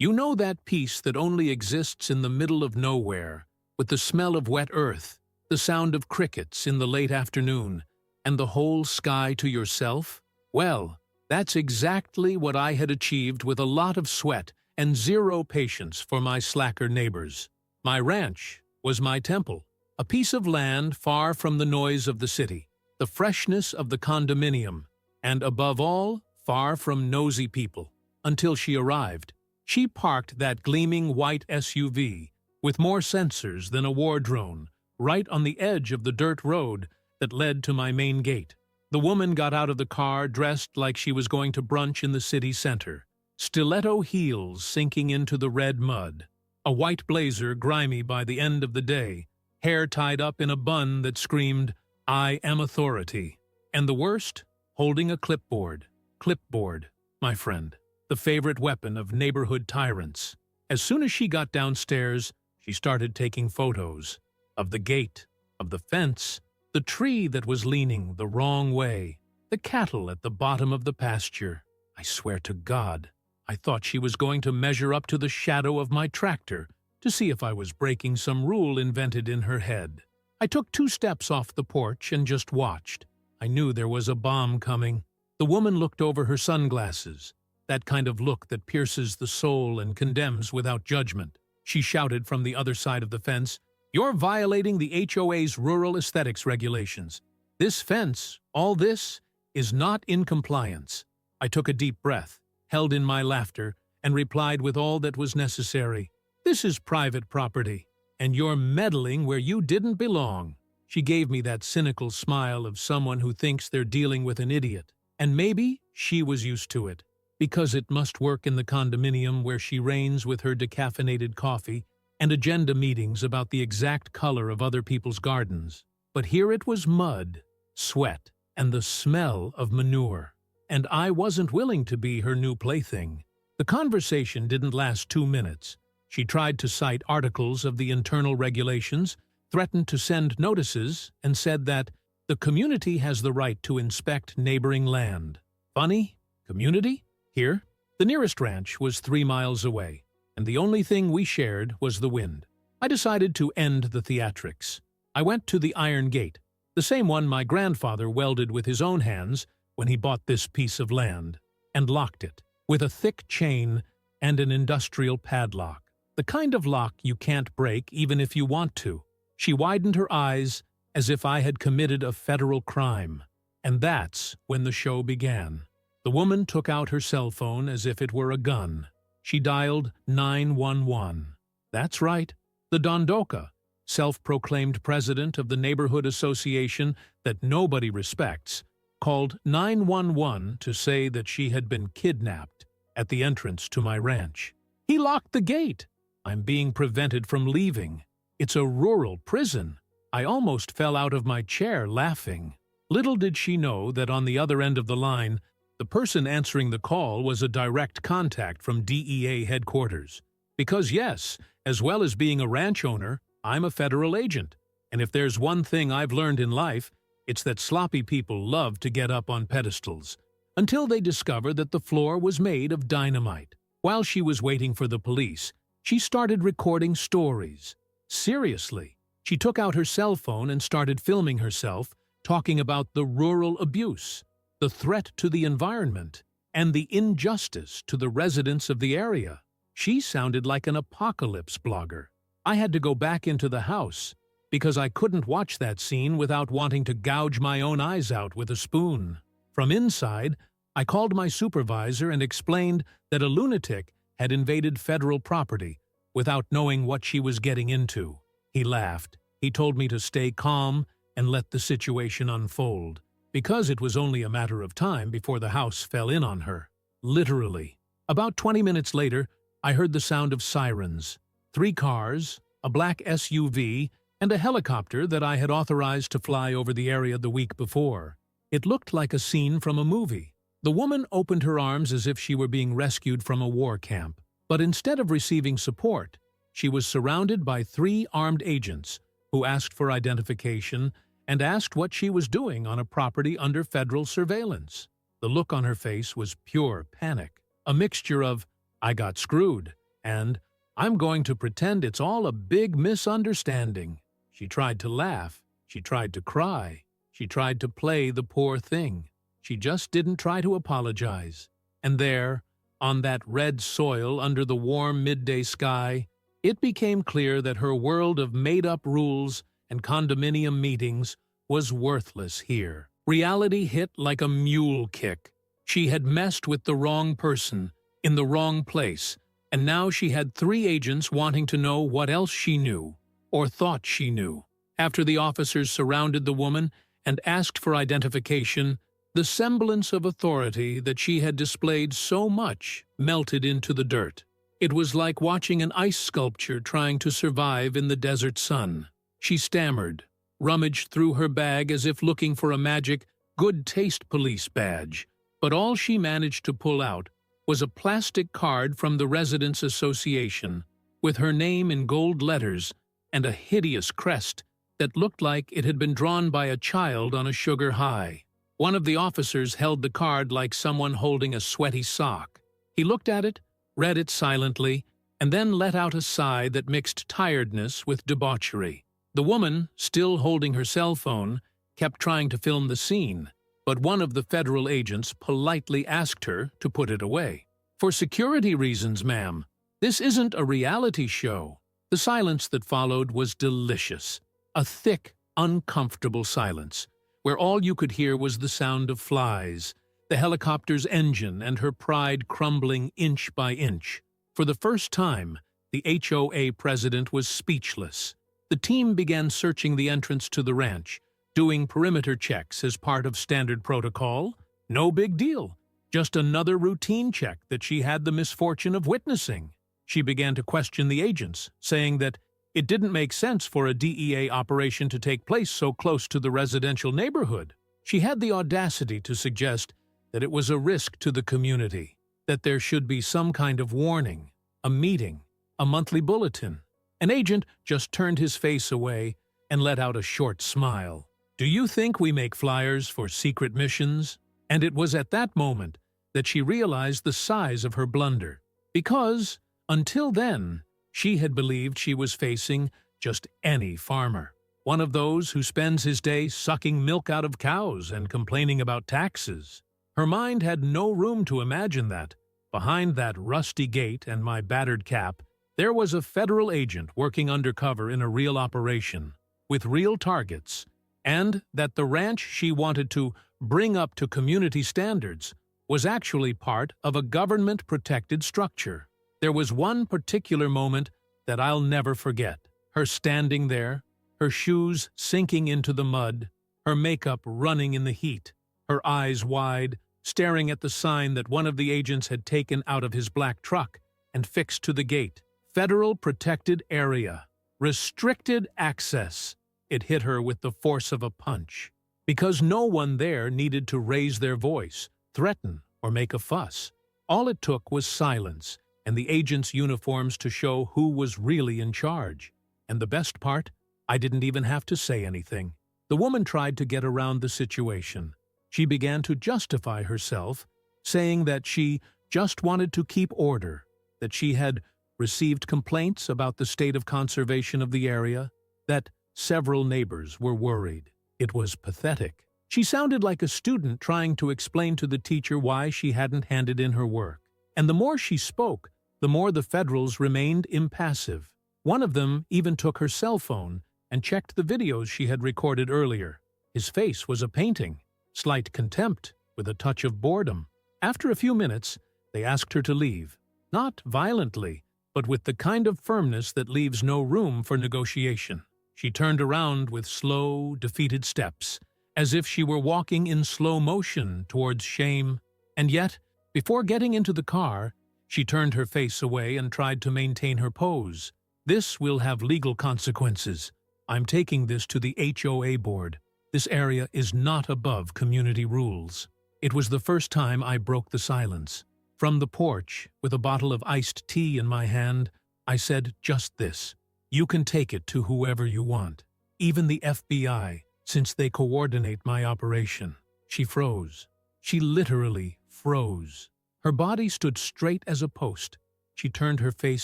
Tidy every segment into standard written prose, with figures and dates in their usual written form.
You know that peace that only exists in the middle of nowhere, with the smell of wet earth, the sound of crickets in the late afternoon, and the whole sky to yourself? Well, that's exactly what I had achieved with a lot of sweat and zero patience for my slacker neighbors. My ranch was my temple, a piece of land far from the noise of the city, the freshness of the condominium, and above all, far from nosy people. Until she arrived. She parked that gleaming white SUV, with more sensors than a war drone, right on the edge of the dirt road that led to my main gate. The woman got out of the car dressed like she was going to brunch in the city center, stiletto heels sinking into the red mud, a white blazer grimy by the end of the day, hair tied up in a bun that screamed, "I am authority." And the worst, holding a clipboard. Clipboard, my friend, the favorite weapon of neighborhood tyrants. As soon as she got downstairs, she started taking photos of the gate, of the fence, the tree that was leaning the wrong way, the cattle at the bottom of the pasture. I swear to God, I thought she was going to measure up to the shadow of my tractor to see if I was breaking some rule invented in her head. I took 2 steps off the porch and just watched. I knew there was a bomb coming. The woman looked over her sunglasses, that kind of look that pierces the soul and condemns without judgment. She shouted from the other side of the fence, "You're violating the HOA's rural aesthetics regulations. This fence, all this, is not in compliance." I took a deep breath, held in my laughter, and replied with all that was necessary. "This is private property, and you're meddling where you didn't belong." She gave me that cynical smile of someone who thinks they're dealing with an idiot. And maybe she was used to it, because it must work in the condominium where she reigns with her decaffeinated coffee and agenda meetings about the exact color of other people's gardens. But here it was mud, sweat, and the smell of manure. And I wasn't willing to be her new plaything. The conversation didn't last 2 minutes. She tried to cite articles of the internal regulations, threatened to send notices, and said that the community has the right to inspect neighboring land. Funny? Community? Here? The nearest ranch was 3 miles away, and the only thing we shared was the wind. I decided to end the theatrics. I went to the iron gate, the same one my grandfather welded with his own hands when he bought this piece of land, and locked it, with a thick chain and an industrial padlock. The kind of lock you can't break even if you want to. She widened her eyes as if I had committed a federal crime. And that's when the show began. The woman took out her cell phone as if it were a gun. She dialed 911. That's right, the Dondoka, self-proclaimed president of the neighborhood association that nobody respects, called 911 to say that she had been kidnapped at the entrance to my ranch. He locked the gate. I'm being prevented from leaving. It's a rural prison. I almost fell out of my chair laughing. Little did she know that on the other end of the line, the person answering the call was a direct contact from DEA headquarters. Because yes, as well as being a ranch owner, I'm a federal agent. And if there's one thing I've learned in life, it's that sloppy people love to get up on pedestals, until they discover that the floor was made of dynamite. While she was waiting for the police, she started recording stories. Seriously, she took out her cell phone and started filming herself, talking about the rural abuse, the threat to the environment, and the injustice to the residents of the area. She sounded like an apocalypse blogger. I had to go back into the house because I couldn't watch that scene without wanting to gouge my own eyes out with a spoon. From inside, I called my supervisor and explained that a lunatic had invaded federal property without knowing what she was getting into. He laughed. He told me to stay calm and let the situation unfold, because it was only a matter of time before the house fell in on her. Literally. About 20 minutes later, I heard the sound of sirens. 3 cars, a black SUV, and a helicopter that I had authorized to fly over the area the week before. It looked like a scene from a movie. The woman opened her arms as if she were being rescued from a war camp. But instead of receiving support, she was surrounded by 3 armed agents who asked for identification and asked what she was doing on a property under federal surveillance. The look on her face was pure panic, a mixture of, "I got screwed," and I'm going to pretend it's all a big misunderstanding." She tried to laugh. She tried to cry. She tried to play the poor thing. She just didn't try to apologize. And there, on that red soil under the warm midday sky, it became clear that her world of made-up rules and condominium meetings was worthless here. Reality hit like a mule kick. She had messed with the wrong person, in the wrong place, and now she had 3 agents wanting to know what else she knew, or thought she knew. After the officers surrounded the woman and asked for identification, the semblance of authority that she had displayed so much melted into the dirt. It was like watching an ice sculpture trying to survive in the desert sun. She stammered, rummaged through her bag as if looking for a magic good taste police badge, but all she managed to pull out was a plastic card from the Residents Association with her name in gold letters and a hideous crest that looked like it had been drawn by a child on a sugar high. One of the officers held the card like someone holding a sweaty sock. He looked at it, read it silently, and then let out a sigh that mixed tiredness with debauchery. The woman, still holding her cell phone, kept trying to film the scene, but one of the federal agents politely asked her to put it away. "For security reasons, ma'am. This isn't a reality show." The silence that followed was delicious. A thick, uncomfortable silence, where all you could hear was the sound of flies, the helicopter's engine and her pride crumbling inch by inch. For the first time, the HOA president was speechless. The team began searching the entrance to the ranch, doing perimeter checks as part of standard protocol. No big deal, just another routine check that she had the misfortune of witnessing. She began to question the agents, saying that it didn't make sense for a DEA operation to take place so close to the residential neighborhood. She had the audacity to suggest that it was a risk to the community, that there should be some kind of warning, a meeting, a monthly bulletin. An agent just turned his face away and let out a short smile. "Do you think we make flyers for secret missions?" And it was at that moment that she realized the size of her blunder, because, until then, she had believed she was facing just any farmer, one of those who spends his day sucking milk out of cows and complaining about taxes. Her mind had no room to imagine that, behind that rusty gate and my battered cap, there was a federal agent working undercover in a real operation, with real targets, and that the ranch she wanted to bring up to community standards was actually part of a government-protected structure. There was one particular moment that I'll never forget. Her standing there, her shoes sinking into the mud, her makeup running in the heat, her eyes wide, staring at the sign that one of the agents had taken out of his black truck and fixed to the gate. Federal Protected Area. Restricted access. It hit her with the force of a punch. Because no one there needed to raise their voice, threaten, or make a fuss. All it took was silence and the agents' uniforms to show who was really in charge. And the best part, I didn't even have to say anything. The woman tried to get around the situation. She began to justify herself, saying that she just wanted to keep order, that she had received complaints about the state of conservation of the area, that several neighbors were worried. It was pathetic. She sounded like a student trying to explain to the teacher why she hadn't handed in her work. And the more she spoke, the more the Federals remained impassive. One of them even took her cell phone and checked the videos she had recorded earlier. His face was a painting, slight contempt with a touch of boredom. After a few minutes, they asked her to leave. Not violently, but with the kind of firmness that leaves no room for negotiation. She turned around with slow, defeated steps, as if she were walking in slow motion towards shame. And yet, before getting into the car, she turned her face away and tried to maintain her pose. "This will have legal consequences. I'm taking this to the HOA board. This area is not above community rules." It was the first time I broke the silence. From the porch, with a bottle of iced tea in my hand, I said just this: "You can take it to whoever you want, even the FBI, since they coordinate my operation." She froze. She literally froze. Her body stood straight as a post, She turned her face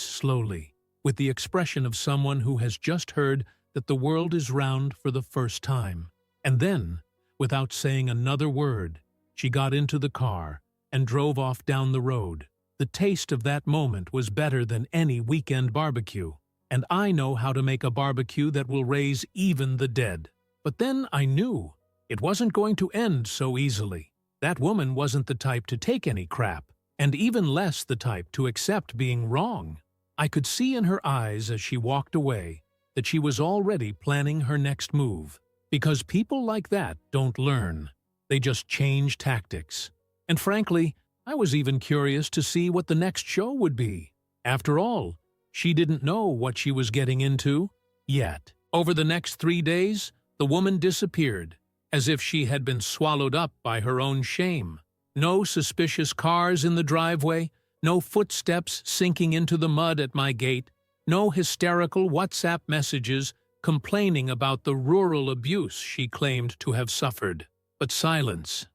slowly, with the expression of someone who has just heard that the world is round for the first time. And then, without saying another word, she got into the car and drove off down the road. The taste of that moment was better than any weekend barbecue, and I know how to make a barbecue that will raise even the dead. But then I knew it wasn't going to end so easily. That woman wasn't the type to take any crap, and even less the type to accept being wrong. I could see in her eyes as she walked away that she was already planning her next move. Because people like that don't learn. They just change tactics. And frankly, I was even curious to see what the next show would be. After all, she didn't know what she was getting into yet. Over the next 3 days, the woman disappeared, as if she had been swallowed up by her own shame. No suspicious cars in the driveway, no footsteps sinking into the mud at my gate, no hysterical WhatsApp messages complaining about the rural abuse she claimed to have suffered. But silence.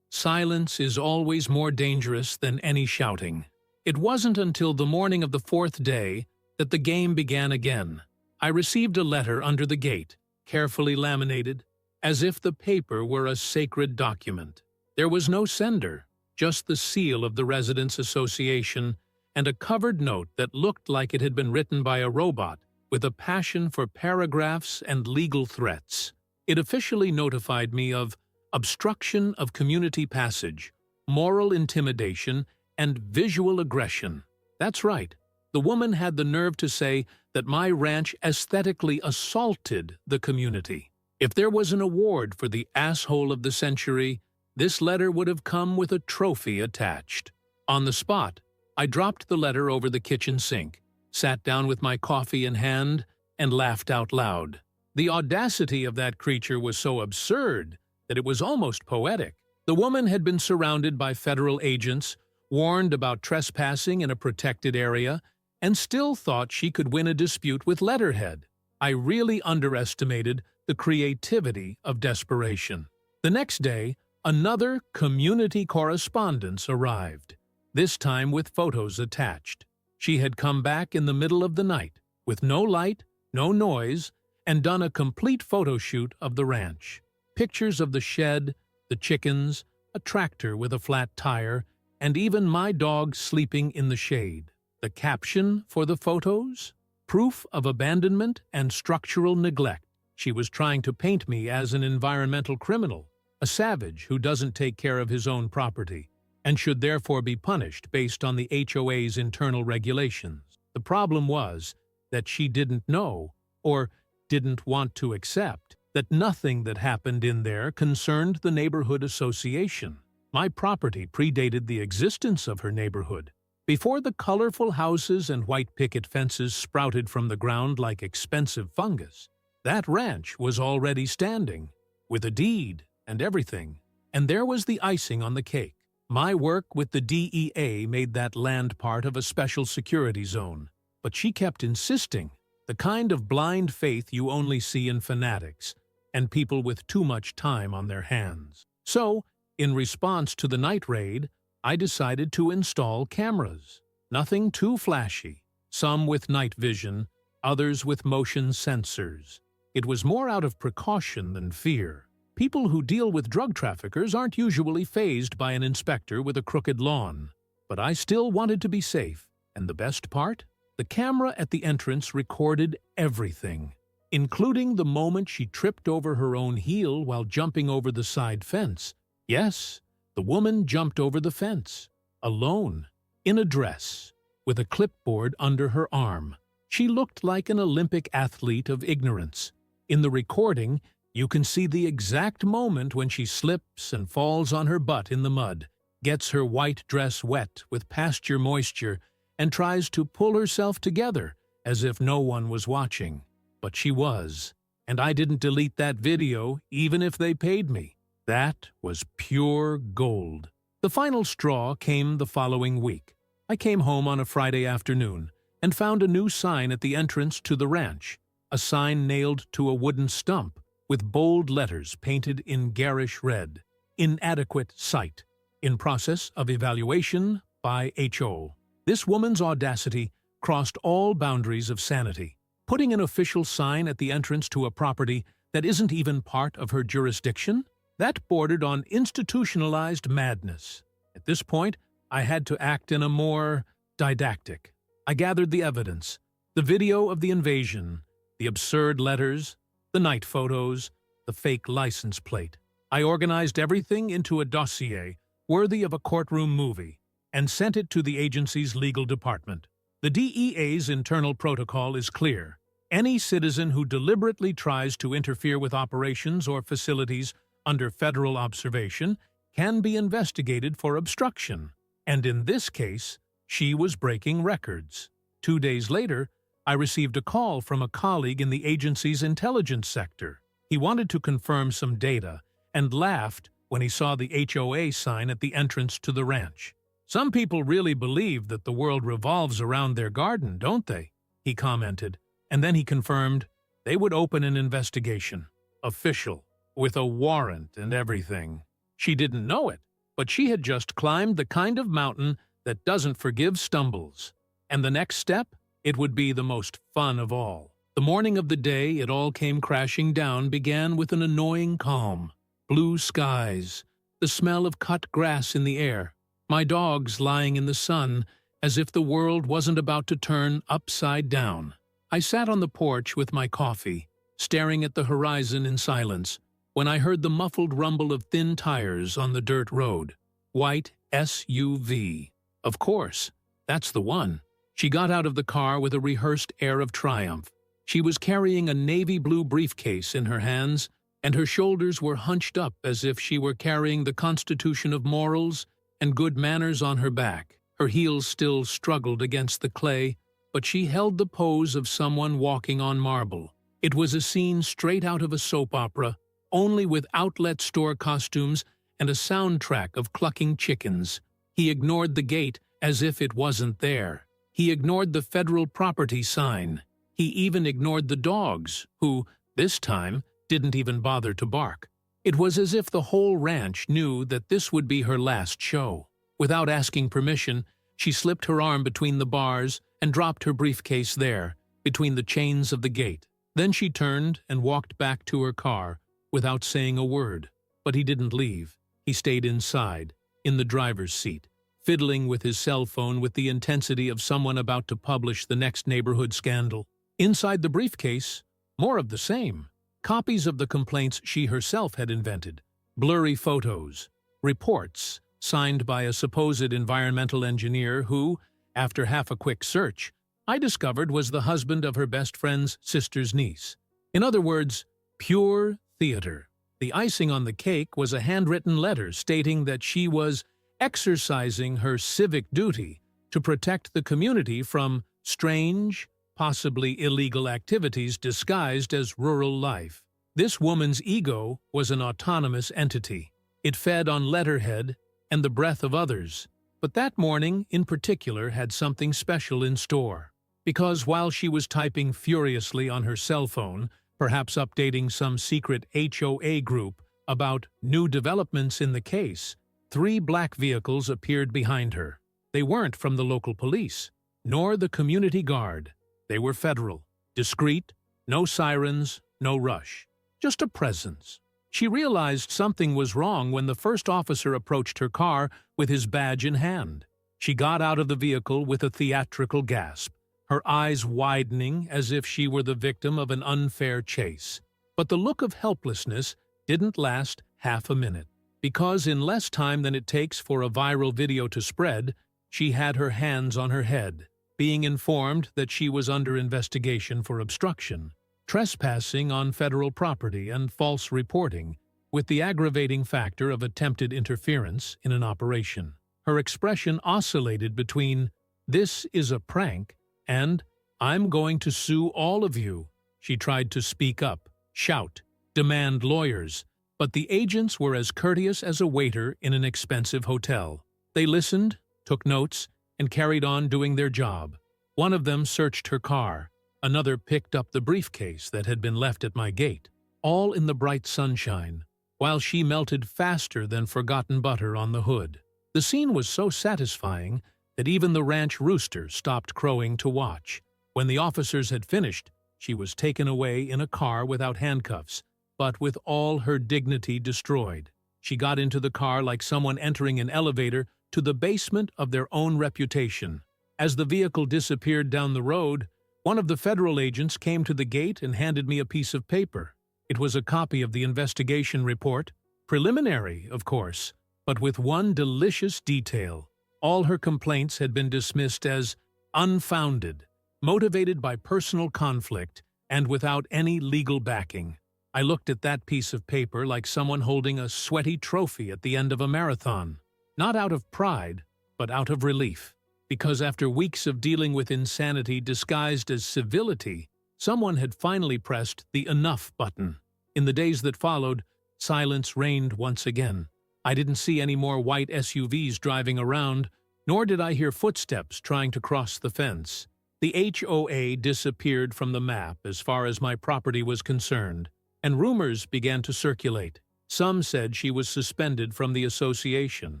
Silence is always more dangerous than any shouting. It wasn't until the morning of the 4th day that the game began again. I received a letter under the gate, carefully laminated, as if the paper were a sacred document. There was no sender, just the seal of the Residents' Association and a covered note that looked like it had been written by a robot with a passion for paragraphs and legal threats. It officially notified me of obstruction of community passage, moral intimidation, and visual aggression. That's right. The woman had the nerve to say that my ranch aesthetically assaulted the community. If there was an award for the asshole of the century, this letter would have come with a trophy attached. On the spot, I dropped the letter over the kitchen sink, sat down with my coffee in hand, and laughed out loud. The audacity of that creature was so absurd that it was almost poetic. The woman had been surrounded by federal agents, warned about trespassing in a protected area, and still thought she could win a dispute with letterhead. I really underestimated the creativity of desperation. The next day, another community correspondence arrived, this time with photos attached. She had come back in the middle of the night, with no light, no noise, and done a complete photo shoot of the ranch. Pictures of the shed, the chickens, a tractor with a flat tire, and even my dog sleeping in the shade. The caption for the photos? Proof of abandonment and structural neglect. She was trying to paint me as an environmental criminal, a savage who doesn't take care of his own property, and should therefore be punished based on the HOA's internal regulations. The problem was that she didn't know, or didn't want to accept, that nothing that happened in there concerned the neighborhood association. My property predated the existence of her neighborhood. Before the colorful houses and white picket fences sprouted from the ground like expensive fungus, that ranch was already standing, with a deed and everything. And there was the icing on the cake. My work with the DEA made that land part of a special security zone. But she kept insisting, the kind of blind faith you only see in fanatics and people with too much time on their hands. So, in response to the night raid, I decided to install cameras. Nothing too flashy, some with night vision, others with motion sensors. It was more out of precaution than fear. People who deal with drug traffickers aren't usually fazed by an inspector with a crooked lawn. But I still wanted to be safe. And the best part? The camera at the entrance recorded everything, including the moment she tripped over her own heel while jumping over the side fence. Yes, the woman jumped over the fence, alone, in a dress, with a clipboard under her arm. She looked like an Olympic athlete of ignorance. In the recording, you can see the exact moment when she slips and falls on her butt in the mud, gets her white dress wet with pasture moisture, and tries to pull herself together as if no one was watching. But she was, and I didn't delete that video even if they paid me. That was pure gold. The final straw came the following week. I came home on a Friday afternoon and found a new sign at the entrance to the ranch, a sign nailed to a wooden stump with bold letters painted in garish red. Inadequate site. In process of evaluation by HO. This woman's audacity crossed all boundaries of sanity. Putting an official sign at the entrance to a property that isn't even part of her jurisdiction? That bordered on institutionalized madness. At this point, I had to act in a more didactic. I gathered the evidence, the video of the invasion, the absurd letters, the night photos, the fake license plate. I organized everything into a dossier worthy of a courtroom movie and sent it to the agency's legal department. The DEA's internal protocol is clear. Any citizen who deliberately tries to interfere with operations or facilities under federal observation can be investigated for obstruction. And in this case, she was breaking records. 2 days later, I received a call from a colleague in the agency's intelligence sector. He wanted to confirm some data and laughed when he saw the HOA sign at the entrance to the ranch. "Some people really believe that the world revolves around their garden, don't they?" he commented. And then he confirmed they would open an investigation. Official, with a warrant and everything. She didn't know it, but she had just climbed the kind of mountain that doesn't forgive stumbles. And the next step? It would be the most fun of all. The morning of the day it all came crashing down began with an annoying calm. Blue skies, the smell of cut grass in the air, my dogs lying in the sun as if the world wasn't about to turn upside down. I sat on the porch with my coffee, staring at the horizon in silence, when I heard the muffled rumble of thin tires on the dirt road. White SUV. Of course, that's the one. She got out of the car with a rehearsed air of triumph. She was carrying a navy blue briefcase in her hands, and her shoulders were hunched up as if she were carrying the constitution of morals and good manners on her back. Her heels still struggled against the clay, but she held the pose of someone walking on marble. It was a scene straight out of a soap opera, only with outlet store costumes and a soundtrack of clucking chickens. He ignored the gate as if it wasn't there. He ignored the federal property sign. He even ignored the dogs, who, this time, didn't even bother to bark. It was as if the whole ranch knew that this would be her last show. Without asking permission, she slipped her arm between the bars and dropped her briefcase there, between the chains of the gate. Then she turned and walked back to her car, without saying a word. But he didn't leave. He stayed inside, in the driver's seat, fiddling with his cell phone with the intensity of someone about to publish the next neighborhood scandal. Inside the briefcase, more of the same. Copies of the complaints she herself had invented, blurry photos, reports signed by a supposed environmental engineer who, after half a quick search, I discovered was the husband of her best friend's sister's niece. In other words, pure theater. The icing on the cake was a handwritten letter stating that she was exercising her civic duty to protect the community from strange, possibly illegal activities disguised as rural life. This woman's ego was an autonomous entity. It fed on letterhead and the breath of others. But that morning, in particular, had something special in store. Because while she was typing furiously on her cell phone, perhaps updating some secret HOA group about new developments in the case, 3 black vehicles appeared behind her. They weren't from the local police, nor the community guard. They were federal, discreet, no sirens, no rush, just a presence. She realized something was wrong when the first officer approached her car with his badge in hand. She got out of the vehicle with a theatrical gasp, her eyes widening as if she were the victim of an unfair chase. But the look of helplessness didn't last half a minute, because in less time than it takes for a viral video to spread, she had her hands on her head, being informed that she was under investigation for obstruction, trespassing on federal property, and false reporting, with the aggravating factor of attempted interference in an operation. Her expression oscillated between, "This is a prank," and "I'm going to sue all of you." She tried to speak up, shout, demand lawyers, but the agents were as courteous as a waiter in an expensive hotel. They listened, took notes, and carried on doing their job. One of them searched her car. Another picked up the briefcase that had been left at my gate, all in the bright sunshine, while she melted faster than forgotten butter on the hood. The scene was so satisfying that even the ranch rooster stopped crowing to watch. When the officers had finished, she was taken away in a car without handcuffs, but with all her dignity destroyed. She got into the car like someone entering an elevator to the basement of their own reputation. As the vehicle disappeared down the road, one of the federal agents came to the gate and handed me a piece of paper. It was a copy of the investigation report, preliminary, of course, but with one delicious detail. All her complaints had been dismissed as unfounded, motivated by personal conflict, and without any legal backing. I looked at that piece of paper like someone holding a sweaty trophy at the end of a marathon. Not out of pride, but out of relief. Because after weeks of dealing with insanity disguised as civility, someone had finally pressed the enough button. In the days that followed, silence reigned once again. I didn't see any more white SUVs driving around, nor did I hear footsteps trying to cross the fence. The HOA disappeared from the map as far as my property was concerned, and rumors began to circulate. Some said she was suspended from the association.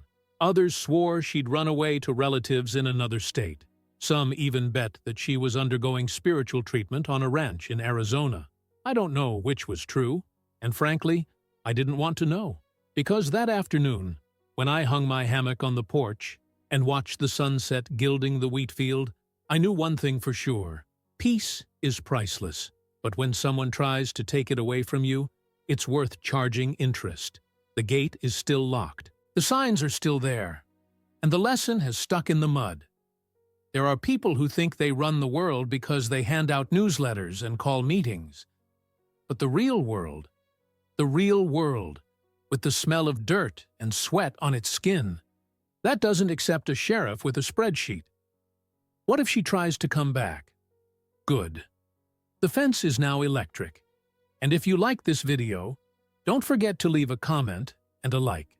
Others swore she'd run away to relatives in another state. Some even bet that she was undergoing spiritual treatment on a ranch in Arizona. I don't know which was true, and frankly, I didn't want to know. Because that afternoon, when I hung my hammock on the porch and watched the sunset gilding the wheat field, I knew one thing for sure. Peace is priceless, but when someone tries to take it away from you, it's worth charging interest. The gate is still locked. The signs are still there, and the lesson has stuck in the mud. There are people who think they run the world because they hand out newsletters and call meetings. But the real world, with the smell of dirt and sweat on its skin, that doesn't accept a sheriff with a spreadsheet. What if she tries to come back? Good. The fence is now electric. And if you like this video, don't forget to leave a comment and a like.